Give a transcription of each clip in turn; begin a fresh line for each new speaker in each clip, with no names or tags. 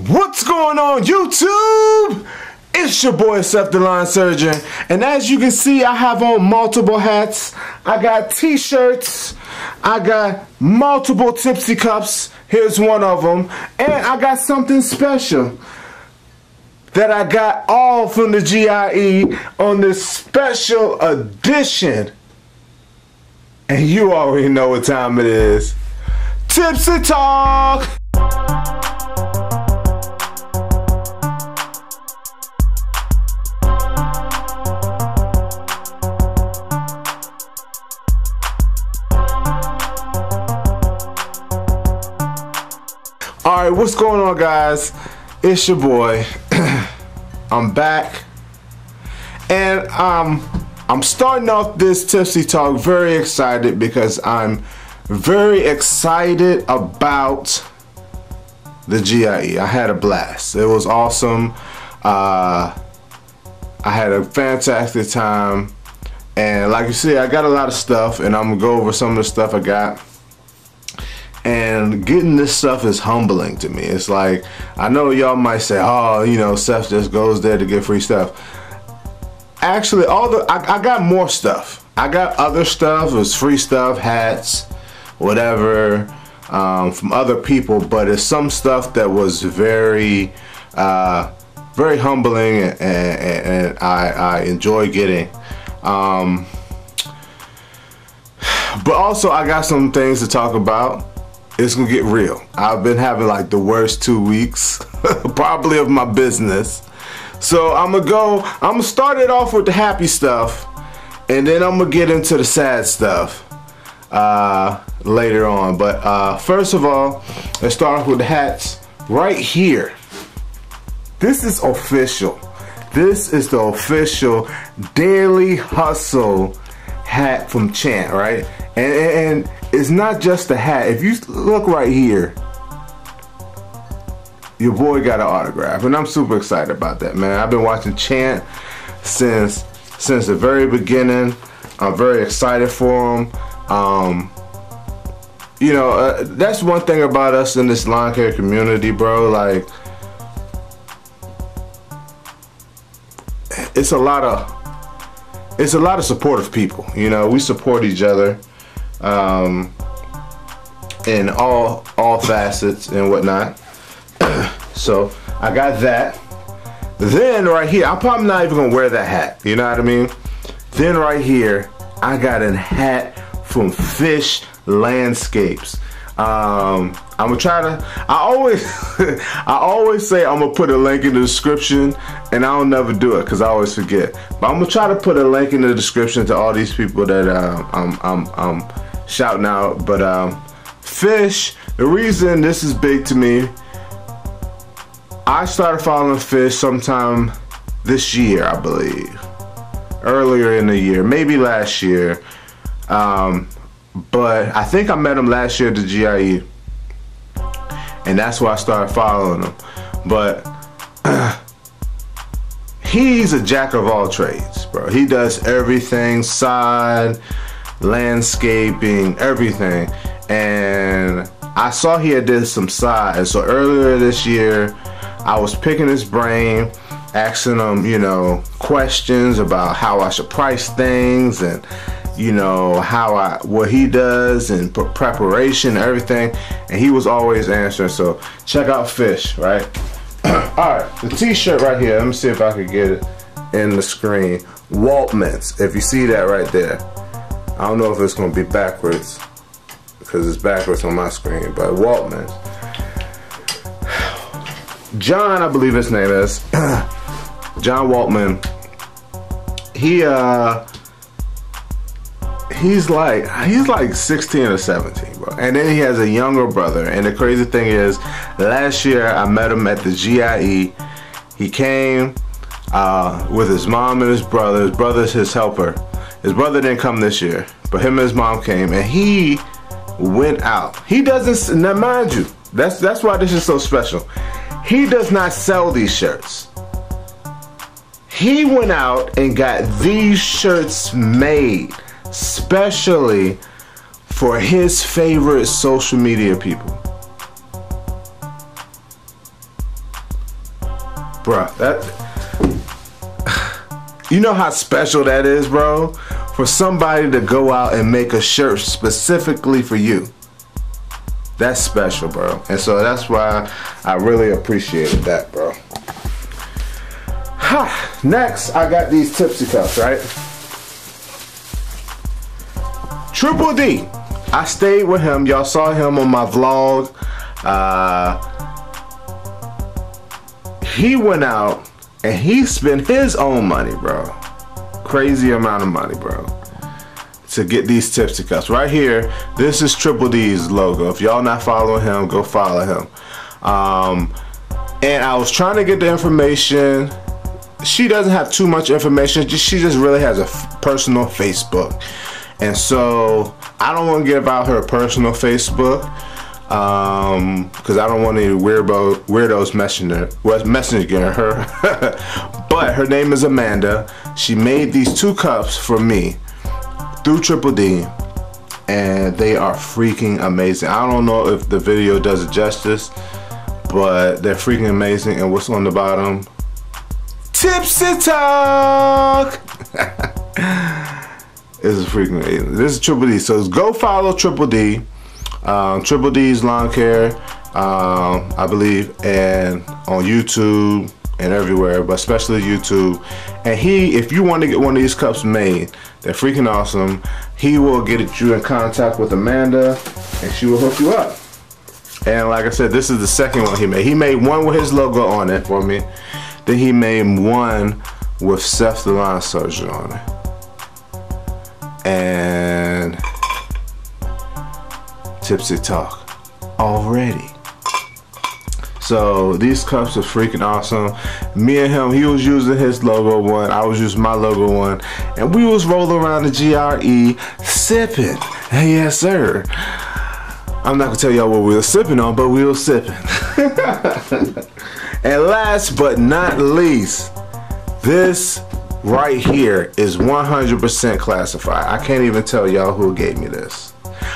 What's going on, YouTube? It's your boy Seth the Line Surgeon, and as you can see, I have on multiple hats. I got t-shirts, I got multiple Tipsy cups. Here's one of them, and I got something special that I got all from the GIE on this special edition. And you already know what time it is. Tipsy Talk! Alright, what's going on, guys? It's your boy. I'm back. And I'm starting off this Tipsy Talk very excited because I'm very excited about the GIE. I had a blast. It was awesome. I had a fantastic time. And like you see, I got a lot of stuff, and I'm gonna go over some of the stuff I got. And getting this stuff is humbling to me. It's like, I know y'all might say, oh, you know, Seth just goes there to get free stuff. Actually, I got more stuff. I got other stuff. It was free stuff, hats, whatever, from other people. But it's some stuff that was very, very humbling, and I enjoy getting. But also, I got some things to talk about. It's gonna get real. I've been having like the worst 2 weeks, probably of my business. So I'm gonna start it off with the happy stuff, and then I'm gonna get into the sad stuff later on. But first of all, let's start off with the hats right here. This is official. This is the official Daily Hustle hat from Chant, right? And it's not just a hat. If you look right here, your boy got an autograph, and I'm super excited about that, man. I've been watching Chant since the very beginning. I'm very excited for him. You know, that's one thing about us in this lawn care community, bro. Like, it's a lot of supportive people. You know, we support each other. In all facets and whatnot. So I got that. Then right here, I'm probably not even gonna wear that hat, you know what I mean? Then right here, I got a hat from Fish Landscapes. I'm gonna try to, I always say I'm gonna put a link in the description, and I'll never do it because I always forget. But I'm gonna try to put a link in the description to all these people that I'm shouting out. But Fish, the reason this is big to me, I started following Fish sometime this year, I believe. Earlier in the year, maybe last year. But I think I met him last year at the GIE, and that's why I started following him. But he's a jack of all trades, bro. He does everything, side, landscaping, everything. And I saw he had did some side. So earlier this year, I was picking his brain, asking him, you know, questions about how I should price things, and you know, what he does and preparation, everything, and he was always answering. So check out Fish, right? Alright, the t-shirt right here, let me see if I can get it in the screen. Waltmans, if you see that right there. I don't know if it's gonna be backwards because it's backwards on my screen, but Waltmans. John, I believe his name is John Waltman. He's like 16 or 17, bro. And then he has a younger brother. And the crazy thing is, last year I met him at the GIE. He came with his mom and his brother. His brother's his helper. His brother didn't come this year, but him and his mom came, and he went out. He doesn't, now mind you, that's why this is so special. He does not sell these shirts. He went out and got these shirts made specially for his favorite social media people. Bruh, that, you know how special that is, bro? For somebody to go out and make a shirt specifically for you. That's special, bro. And so that's why I really appreciated that, bro. Next, I got these Tipsy cups, right? Triple D. I stayed with him. Y'all saw him on my vlog. He went out and he spent his own money, bro. Crazy amount of money, bro, to get these Tipsy cups. Right here, this is Triple D's logo. If y'all not following him, go follow him. And I was trying to get the information. She doesn't have too much information. She just really has a personal Facebook. And so I don't want to give out her personal Facebook because I don't want any weirdos messaging her. But her name is Amanda. She made these 2 cups for me through Triple D, and they are freaking amazing. I don't know if the video does it justice, but they're freaking amazing. And what's on the bottom? Tipsy Talk. This is freaking amazing. This is Triple D. So go follow Triple D. Triple D's Lawn Care, I believe, and on YouTube and everywhere, but especially YouTube. And if you want to get one of these cups made, they're freaking awesome. He will get you in contact with Amanda, and she will hook you up. And like I said, this is the second one he made. He made one with his logo on it for me. Then he made one with Seth the Lawn Surgeon on it. And Tipsy Talk already. So these cups are freaking awesome. Me and him, he was using his logo one, I was using my logo one, and we was rolling around the GRE sipping. Hey, yes sir. I'm not gonna tell y'all what we were sipping on, but we were sipping. And last but not least, this right here is 100% classified. I can't even tell y'all who gave me this.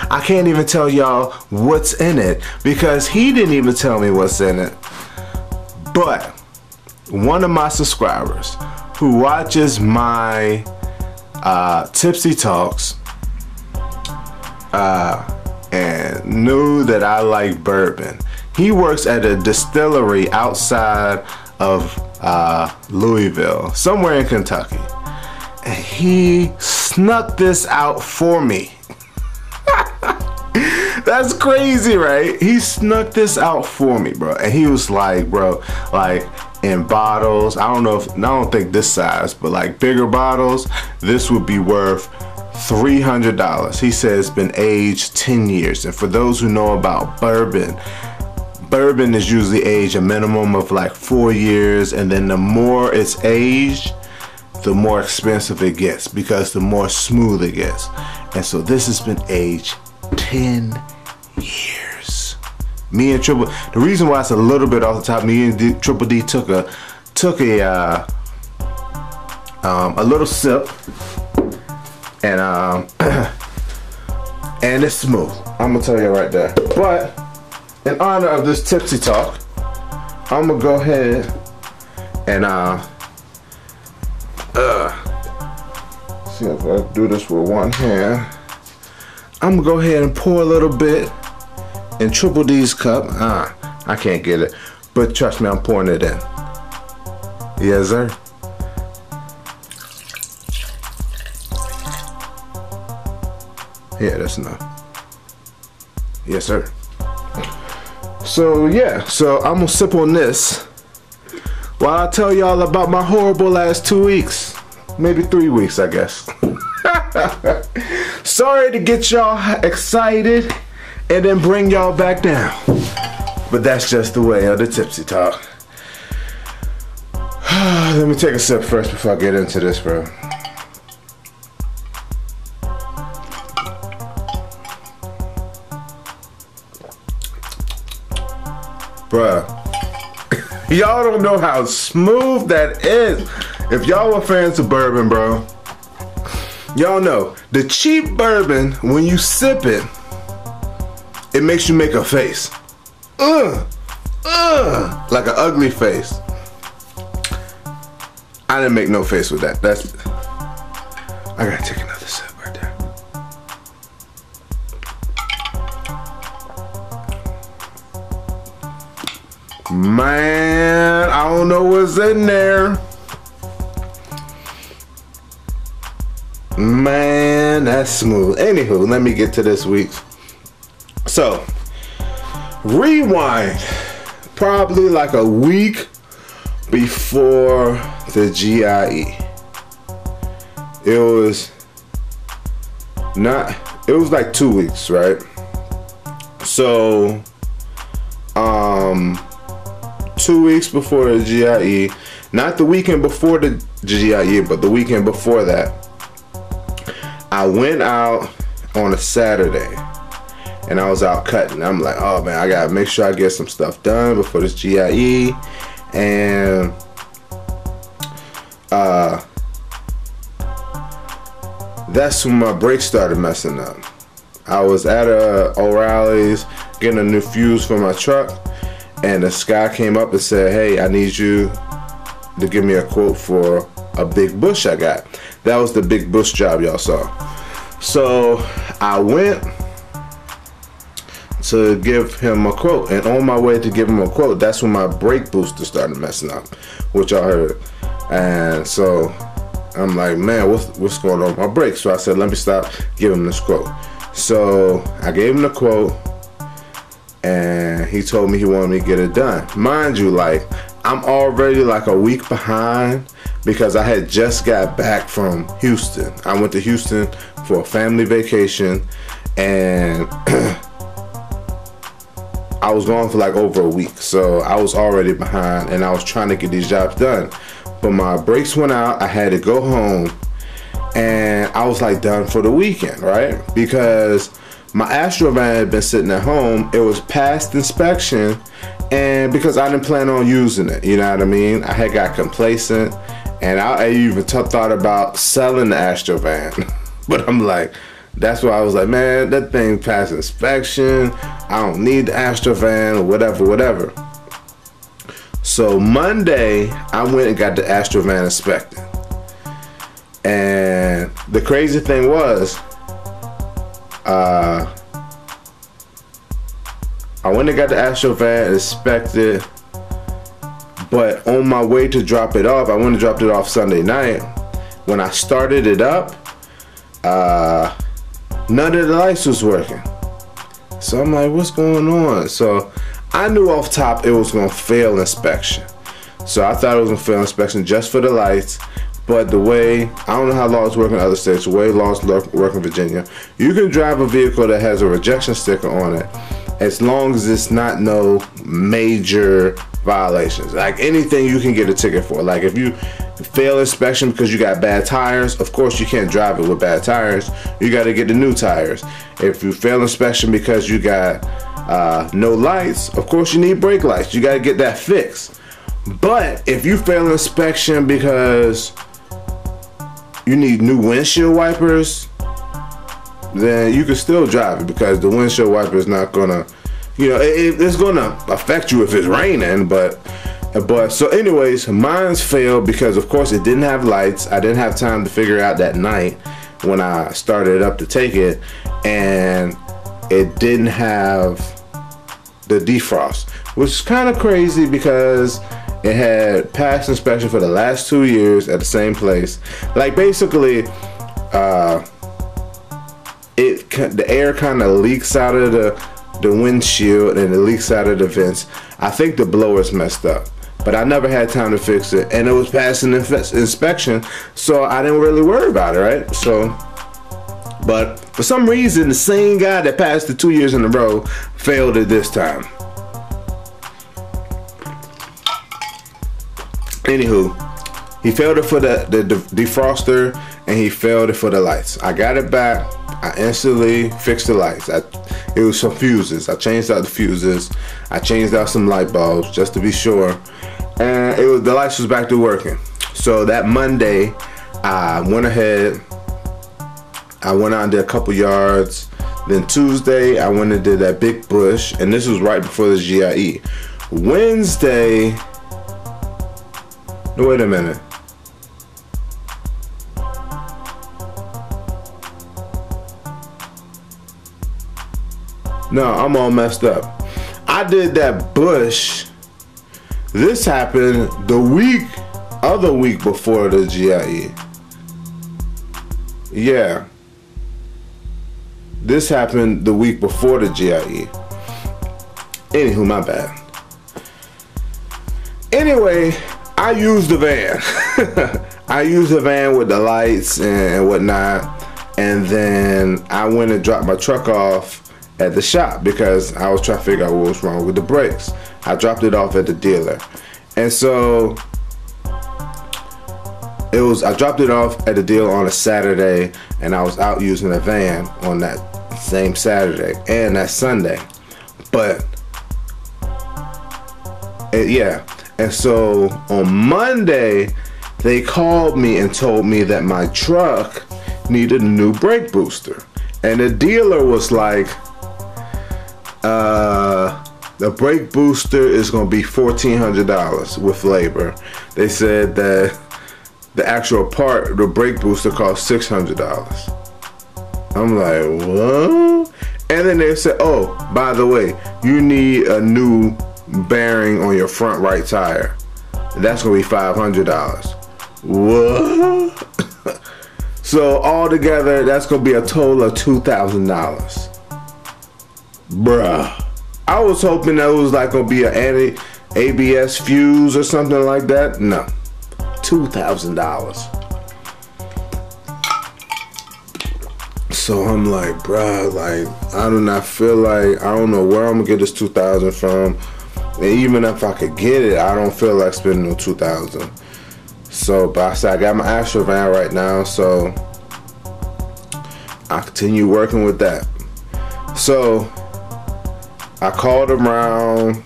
I can't even tell y'all what's in it because he didn't even tell me what's in it. But one of my subscribers who watches my Tipsy Talks and knew that I like bourbon. He works at a distillery outside of Louisville, somewhere in Kentucky. And he snuck this out for me. That's crazy, right? He snuck this out for me, bro. And he was like, bro, like in bottles, I don't think this size, but like bigger bottles, this would be worth $300. He said it's been aged 10 years. And for those who know about bourbon, bourbon is usually aged a minimum of like 4 years, and then the more it's aged, the more expensive it gets because the more smooth it gets. And so this has been aged 10 years. Me and Triple, the reason why it's a little bit off the top, me and Triple D took a little sip, and and it's smooth. I'm gonna tell you right there. But in honor of this Tipsy Talk, I'm gonna go ahead and see if I do this with one hand. I'm gonna go ahead and pour a little bit in Triple D's cup. I can't get it, but trust me, I'm pouring it in. Yes, sir. Yeah, that's enough. Yes, sir. So yeah, so I'm gonna sip on this while I tell y'all about my horrible last 2 weeks, maybe 3 weeks, I guess. Sorry to get y'all excited and then bring y'all back down, but that's just the way of the Tipsy Talk. Let me take a sip first before I get into this, bro. Bruh, y'all don't know how smooth that is. If y'all were fans of bourbon, bro, y'all know the cheap bourbon, when you sip it, it makes you make a face. Like an ugly face. I didn't make no face with that. That's, I gotta take another sip right there. Man, I don't know what's in there. Man, that's smooth. Anywho, let me get to this week's. So, rewind. Probably like a week before the GIE. It was like 2 weeks, right? So, 2 weeks before the GIE, not the weekend before the GIE, but the weekend before that, I went out on a Saturday and I was out cutting. I'm like, oh man, I gotta make sure I get some stuff done before this GIE. And that's when my brakes started messing up. I was at O'Reilly's getting a new fuse for my truck, and this guy came up and said, hey, I need you to give me a quote for a big bush I got. That was the big bush job y'all saw. So I went to give him a quote, and on my way to give him a quote, that's when my brake booster started messing up, which y'all heard. And so I'm like, man, what's going on with my brakes? So I said, let me stop, give him this quote. So I gave him the quote, and he told me he wanted me to get it done. Mind you, like, I'm already like a week behind because I had just got back from Houston. I went to Houston for a family vacation, and I was gone for like over a week. So I was already behind, and I was trying to get these jobs done. But my brakes went out, I had to go home, and I was like done for the weekend, right? Because my Astrovan had been sitting at home, it was past inspection, and because I didn't plan on using it, you know what I mean? I had got complacent, and I even thought about selling the Astrovan. But I'm like, that's why I was like, man, that thing passed inspection, I don't need the Astrovan, or whatever. So Monday, I went and got the Astrovan inspected. And the crazy thing was, I went and got the Astrovan inspected, but on my way to drop it off, I went and dropped it off Sunday night. When I started it up, none of the lights was working. So I'm like, what's going on? So I knew off top it was gonna fail inspection. So I thought it was gonna fail inspection just for the lights. But the way, I don't know how laws work in other states, the way laws work in Virginia, you can drive a vehicle that has a rejection sticker on it as long as it's not no major violations. Like anything you can get a ticket for. Like if you fail inspection because you got bad tires, of course you can't drive it with bad tires. You got to get the new tires. If you fail inspection because you got no lights, of course you need brake lights. You got to get that fixed. But if you fail inspection because you need new windshield wipers, then you can still drive it because the windshield wiper is not gonna, you know, it's gonna affect you if it's raining. But so anyways, mine's failed because of course it didn't have lights. I didn't have time to figure out that night when I started up to take it, and it didn't have the defrost, which is kind of crazy because it had passed inspection for the last 2 years at the same place. Like basically, the air kind of leaks out of the windshield and it leaks out of the vents. I think the blower's messed up, but I never had time to fix it, and it was passing inspection, so I didn't really worry about it, right? So, but for some reason, the same guy that passed it 2 years in a row failed it this time. Anywho, he failed it for the defroster, and he failed it for the lights. I got it back. I instantly fixed the lights. It was some fuses. I changed out the fuses. I changed out some light bulbs just to be sure, and the lights was back to working. So that Monday, I went ahead. I went out and did a couple yards. Then Tuesday, I went and did that big bush, and this was right before the GIE. Wednesday. No, wait a minute. No, I'm all messed up. I did that bush. This happened the other week before the GIE. Yeah. This happened the week before the GIE. Anywho, my bad. Anyway, I used the van. I used the van with the lights and whatnot. And then I went and dropped my truck off at the shop because I was trying to figure out what was wrong with the brakes. I dropped it off at the dealer. And so I dropped it off at the dealer on a Saturday, and I was out using the van on that same Saturday and that Sunday. But yeah. And so on Monday, they called me and told me that my truck needed a new brake booster. And the dealer was like, the brake booster is going to be $1,400 with labor. They said that the actual part, the brake booster, cost $600. I'm like, what? And then they said, oh, by the way, you need a new bearing on your front right tire. That's going to be $500. What? So altogether, that's going to be a total of $2,000. Bruh. I was hoping that it was like going to be an anti-ABS fuse or something like that. No. $2,000. So I'm like, bruh, like, I do not feel like, I don't know where I'm going to get this $2,000 from. And even if I could get it, I don't feel like spending no $2,000. So, but I said I got my Astro van right now, so I continue working with that. So I called around.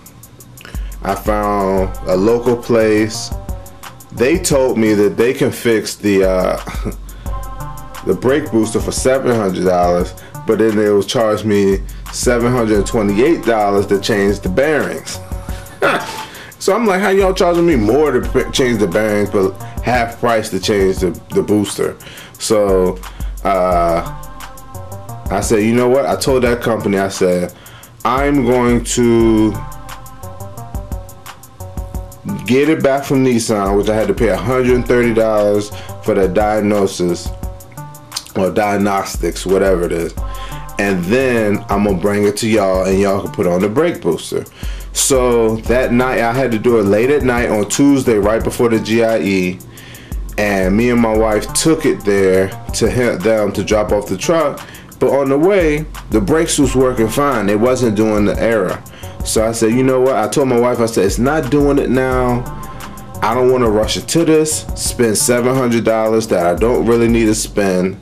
I found a local place. They told me that they can fix the brake booster for $700, but then they will charge me $728 to change the bearings. So I'm like, how y'all charging me more to change the bearings, but half price to change the booster? So I said, you know what? I told that company, I said, I'm going to get it back from Nissan, which I had to pay $130 for the diagnosis or diagnostics, whatever it is. And then I'm gonna bring it to y'all, and y'all can put on the brake booster. So that night, I had to do it late at night on Tuesday, right before the GIE. And me and my wife took it there to help them to drop off the truck. But on the way, the brakes was working fine. They wasn't doing the error. So I said, you know what? I told my wife, I said, it's not doing it now. I don't want to rush into this, spend $700 that I don't really need to spend.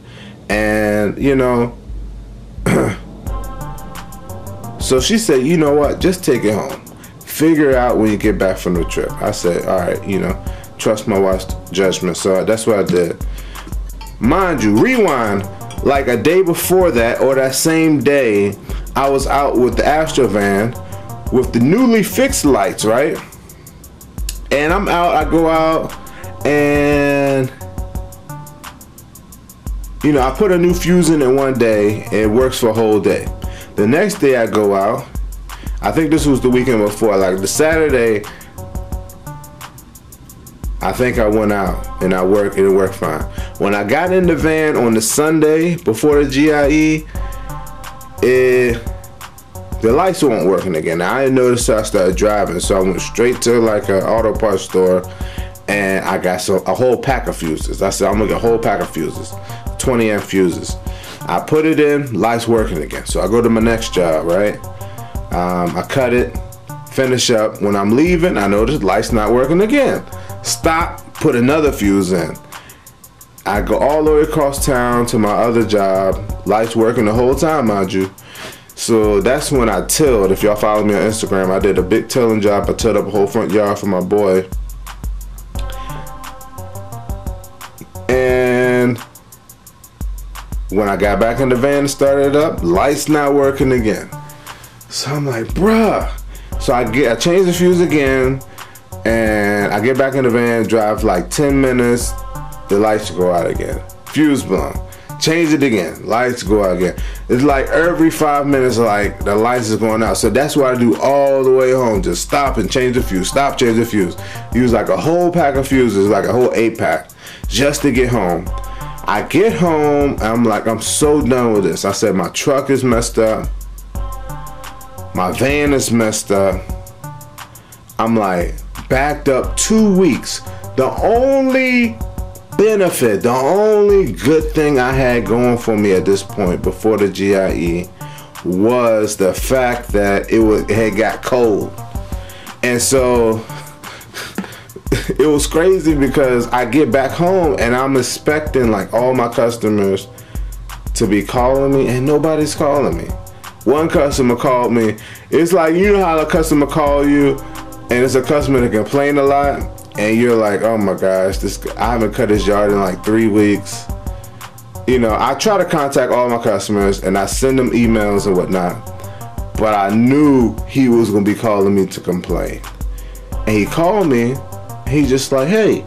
And, you know, so she said, you know what? Just take it home. Figure it out when you get back from the trip. I said, all right, you know, trust my wife's judgment. So that's what I did. Mind you, rewind, like a day before that or that same day, I was out with the Astro van with the newly fixed lights, right? And I'm out, I go out, and you know, I put a new fuse in it one day, and it works for a whole day. The next day I go out, I think this was the weekend before, like the Saturday, I think I went out and it worked fine. When I got in the van on the Sunday before the GIE, the lights weren't working again. Now, I didn't notice till I started driving, so I went straight to like an auto parts store, and I got a whole pack of fuses. I said, I'm gonna get a whole pack of fuses, 20 amp fuses. I put it in, lights working again. So I go to my next job, right? I cut it, finish up. When I'm leaving, I notice lights not working again. Stop, put another fuse in. I go all the way across town to my other job. Lights working the whole time, mind you. So that's when I tilled. If y'all follow me on Instagram, I did a big tilling job. I tilled up a whole front yard for my boy. And when I got back in the van and started it up, lights not working again. So I'm like, bruh. So I change the fuse again, and I get back in the van, drive like 10 minutes, the lights should go out again. Fuse blown. change it again, lights go out again. It's like every 5 minutes, like the lights is going out. So that's what I do all the way home. Just stop and change the fuse, stop, change the fuse. Use like a whole pack of fuses, like a whole 8-pack, just to get home. I get home, and I'm like, I'm so done with this. I said, my truck is messed up. My van is messed up. I'm like, backed up 2 weeks. The only benefit, the only good thing I had going for me at this point before the GIE was the fact that it had got cold. And so it was crazy because I get back home and I'm expecting like all my customers to be calling me, and nobody's calling me. One customer called me. It's like, you know how a customer call you and it's a customer that complain a lot, and you're like, oh my gosh, I haven't cut his yard in like 3 weeks. You know, I try to contact all my customers and I send them emails and whatnot, but I knew he was gonna be calling me to complain. And he called me, he just like, hey,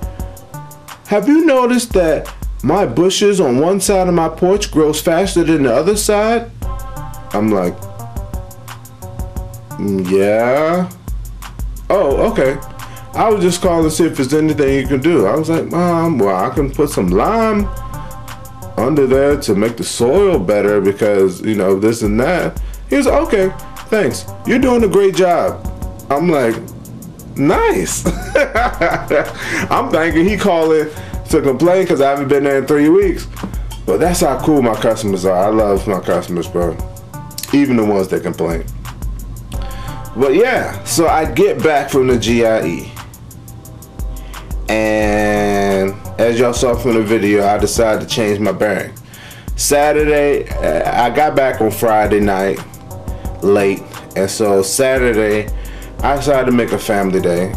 have you noticed that my bushes on one side of my porch grows faster than the other side? I'm like, yeah. Oh, okay. I was just calling to see if there's anything you can do. I was like, well, I can put some lime under there to make the soil better because, you know, this and that. He was like, okay, thanks. You're doing a great job. I'm like, nice. I'm thinking he calling to complain because I haven't been there in 3 weeks. But that's how cool my customers are. I love my customers, bro. Even the ones that complain. But yeah, so I get back from the GIE. And as y'all saw from the video, I decided to change my bearing. Saturday, I got back on Friday night, late. And so Saturday, I decided to make a family day.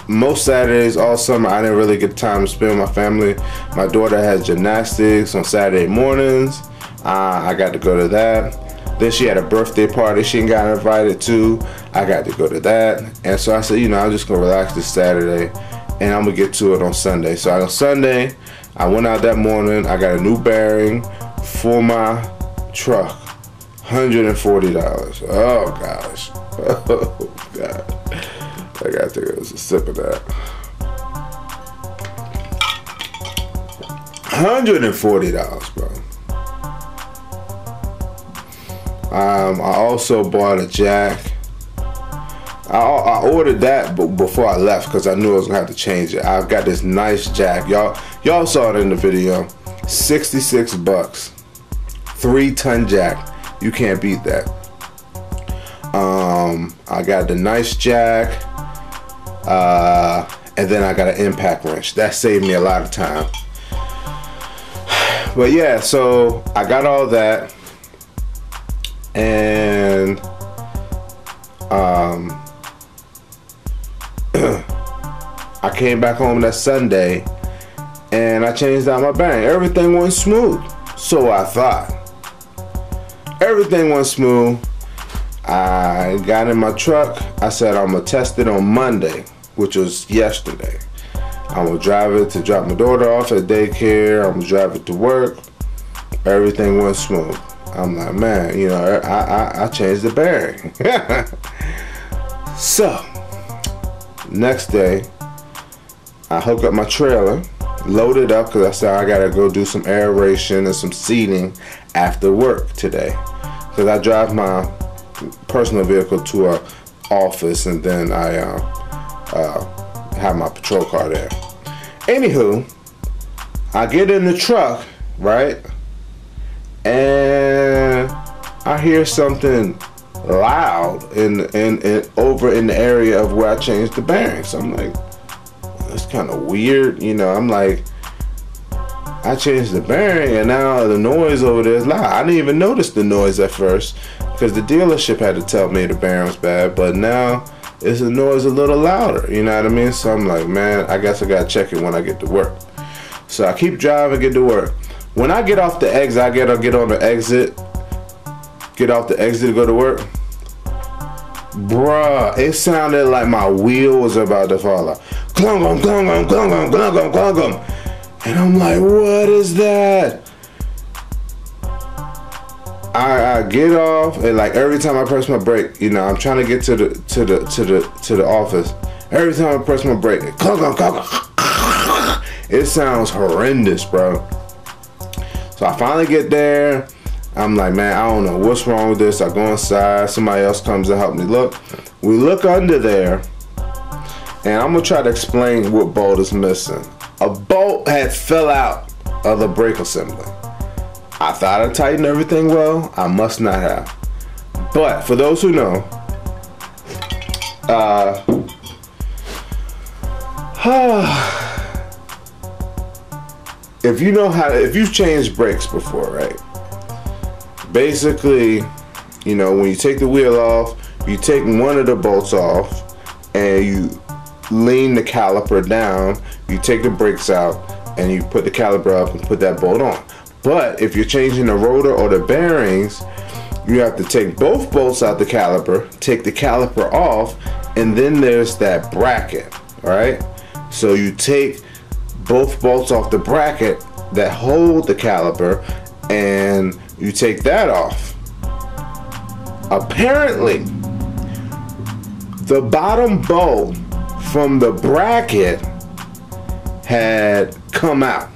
Most Saturdays, all summer, I didn't really get time to spend with my family. My daughter has gymnastics on Saturday mornings. I got to go to that. Then she had a birthday party she got invited to. I got to go to that. And so I said, you know, I'm just going to relax this Saturday and I'm going to get to it on Sunday. So on Sunday, I went out that morning. I got a new bearing for my truck. $140. Oh, gosh. Oh, God. I got to take a sip of that. $140, bro. I also bought a jack. I ordered that before I left because I knew I was gonna have to change it. I've got this nice jack. Y'all saw it in the video. 66 bucks. 3-ton jack. You can't beat that. I got the nice jack. And then I got an impact wrench. That saved me a lot of time. But yeah, so I got all that. And I came back home that Sunday and I changed out my bearing. Everything went smooth. So I thought. Everything went smooth. I got in my truck. I said I'm gonna test it on Monday, which was yesterday. I'm gonna drive it to drop my daughter off at daycare. I'm gonna drive it to work. Everything went smooth. I'm like, man, you know, I changed the bearing. So, next day, I hook up my trailer, load it up, because I said I gotta go do some aeration and some seating after work today. Because I drive my personal vehicle to a office and then I have my patrol car there. Anywho, I get in the truck, right? And I hear something loud over in the area of where I changed the bearings. So I'm like, that's kind of weird, you know. I'm like, I changed the bearing and now the noise over there is loud. I didn't even notice the noise at first because the dealership had to tell me the bearing was bad, but now it's the noise a little louder, you know what I mean? So I'm like, man, I guess I gotta check it when I get to work. So I keep driving, get to work. When I get off the exit, I get on the exit, get off the exit to go to work. Bruh, it sounded like my wheel was about to fall out. Glung, glung, glung, glung, glung, glung, glung, glung. And I'm like, what is that? I get off, and like every time I press my brake, you know, I'm trying to get to the office. Every time I press my brake, it sounds horrendous, bro. So I finally get there. I'm like, man, I don't know what's wrong with this. I go inside. Somebody else comes to help me look. We look under there, and I'm gonna try to explain what bolt is missing. A bolt had fell out of the brake assembly. I thought I tightened everything well. I must not have. But for those who know, if you know how, if you've changed brakes before, right? Basically, you know, when you take the wheel off, you take one of the bolts off and you lean the caliper down, you take the brakes out and you put the caliper up and put that bolt on. But if you're changing the rotor or the bearings, you have to take both bolts out the caliper, take the caliper off, and then there's that bracket, right? So you take both bolts off the bracket that hold the caliper and you take that off. Apparently, the bottom bolt from the bracket had come out.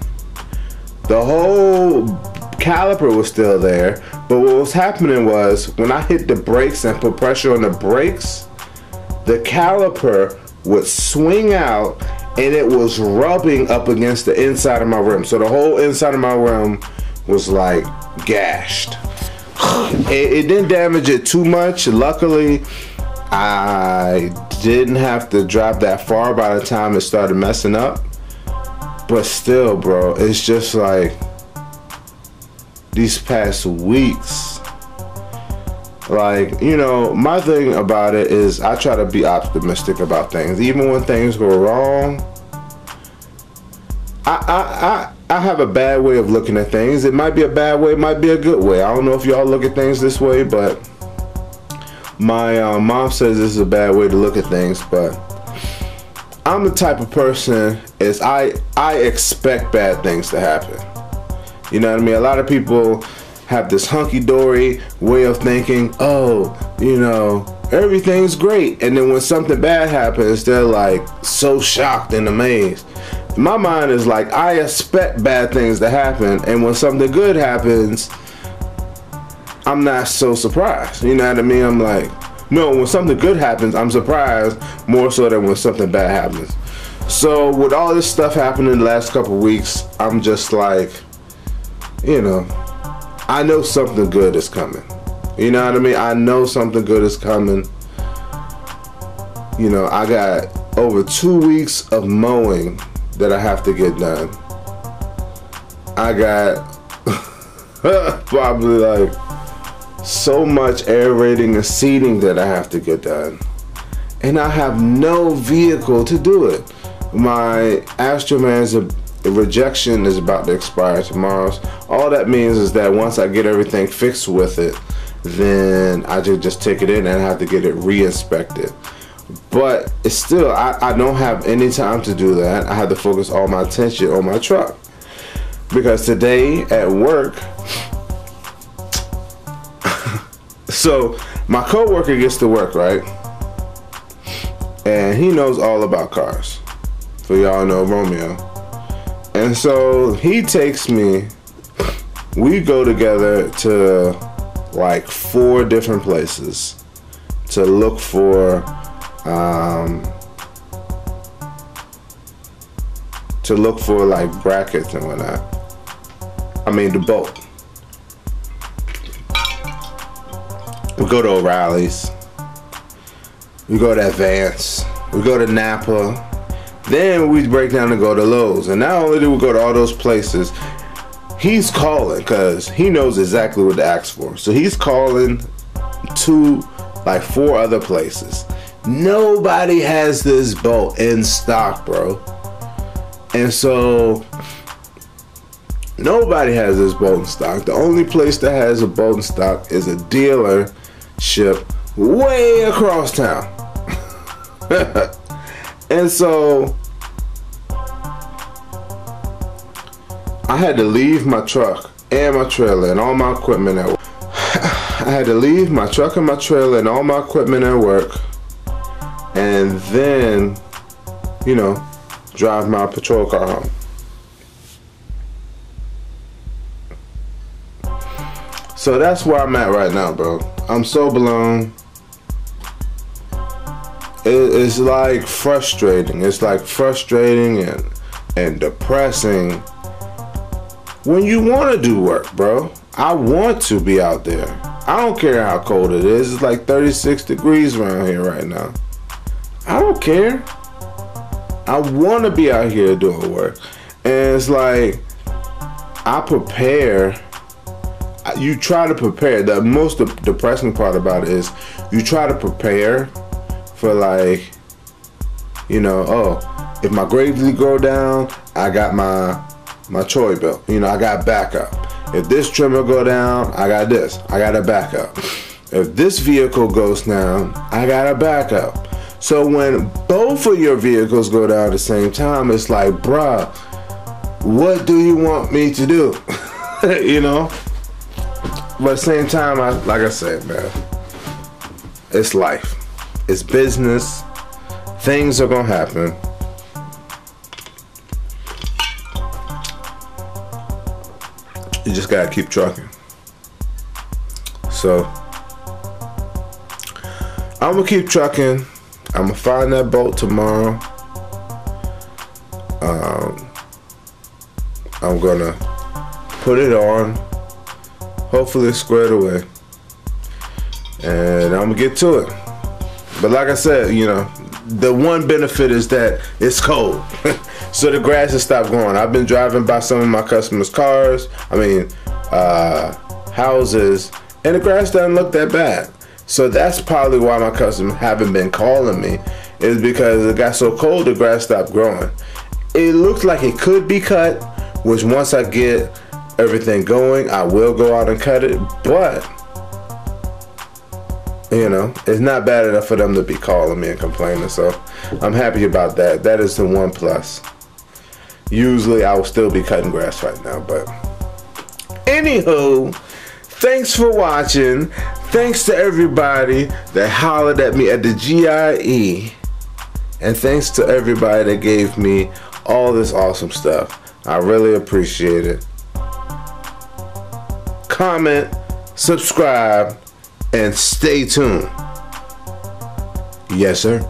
The whole caliper was still there, but what was happening was when I hit the brakes and put pressure on the brakes, the caliper would swing out and it was rubbing up against the inside of my rim. So the whole inside of my rim was like gashed. It didn't damage it too much. Luckily, I didn't have to drive that far by the time it started messing up. But still, bro, it's just like these past weeks, like, you know, my thing about it is I try to be optimistic about things. Even when things go wrong, I have a bad way of looking at things. It might be a bad way, it might be a good way. I don't know if y'all look at things this way, but my mom says this is a bad way to look at things, but I'm the type of person is I expect bad things to happen. You know what I mean? A lot of people have this hunky-dory way of thinking, oh, you know, everything's great. And then when something bad happens, they're like so shocked and amazed. My mind is like, I expect bad things to happen. And when something good happens, I'm not so surprised. You know what I mean? I'm like, no, when something good happens, I'm surprised more so than when something bad happens. So with all this stuff happening the last couple weeks, I'm just like, you know, I know something good is coming. You know what I mean? I know something good is coming. You know, I got over 2 weeks of mowing that I have to get done. I got probably like so much aerating and seeding that I have to get done, and I have no vehicle to do it. My Astroman's rejection is about to expire tomorrow. All that means is that once I get everything fixed with it, then I just take it in and have to get it re-inspected. But it's still, I don't have any time to do that. I have to focus all my attention on my truck, because today at work, so my coworker gets to work, right? And he knows all about cars. For y'all know Romeo. And so he takes me, we go together to like 4 different places to look for like brackets and whatnot. I mean the bolt. We go to O'Reilly's, we go to Advance, we go to Napa, then we break down and go to Lowe's. And not only do we go to all those places, he's calling because he knows exactly what to ask for. So he's calling to like 4 other places. Nobody has this bolt in stock, bro. And so nobody has this bolt in stock. The only place that has a bolt in stock is a dealership way across town. And so I had to leave my truck and my trailer and all my equipment at work. had to leave my truck and my trailer and all my equipment at work, and then, you know, drive my patrol car home. So that's where I'm at right now, bro. I'm so blown. It's like frustrating. It's like frustrating and depressing when you want to do work, bro. I want to be out there. I don't care how cold it is. It's like 36 degrees around here right now. I don't care. I want to be out here doing work. And it's like, I prepare. You try to prepare. The most depressing part about it is you try to prepare for, like, you know, oh, if my gravely go down, I got my Troy belt. You know, I got backup. If this trimmer go down, I got this. I got a backup. If this vehicle goes down, I got a backup. So when both of your vehicles go down at the same time, it's like, bruh, what do you want me to do? You know? But at the same time, like I said, man, it's life. It's business. Things are gonna happen. You just gotta keep trucking. So I'm gonna keep trucking. I'm gonna find that bolt tomorrow. I'm gonna put it on. Hopefully it's squared away. And I'm gonna get to it. But like I said, you know, the one benefit is that it's cold. So the grass has stopped growing. I've been driving by some of my customers' cars, houses, and the grass doesn't look that bad. So that's probably why my customers haven't been calling me, is because it got so cold the grass stopped growing. It looks like it could be cut, which once I get everything going, I will go out and cut it, but you know, it's not bad enough for them to be calling me and complaining, so I'm happy about that. That is the one plus. Usually I will still be cutting grass right now, but anywho, thanks for watching. Thanks to everybody that hollered at me at the GIE, and thanks to everybody that gave me all this awesome stuff. I really appreciate it. Comment, subscribe, and stay tuned. Yes, sir.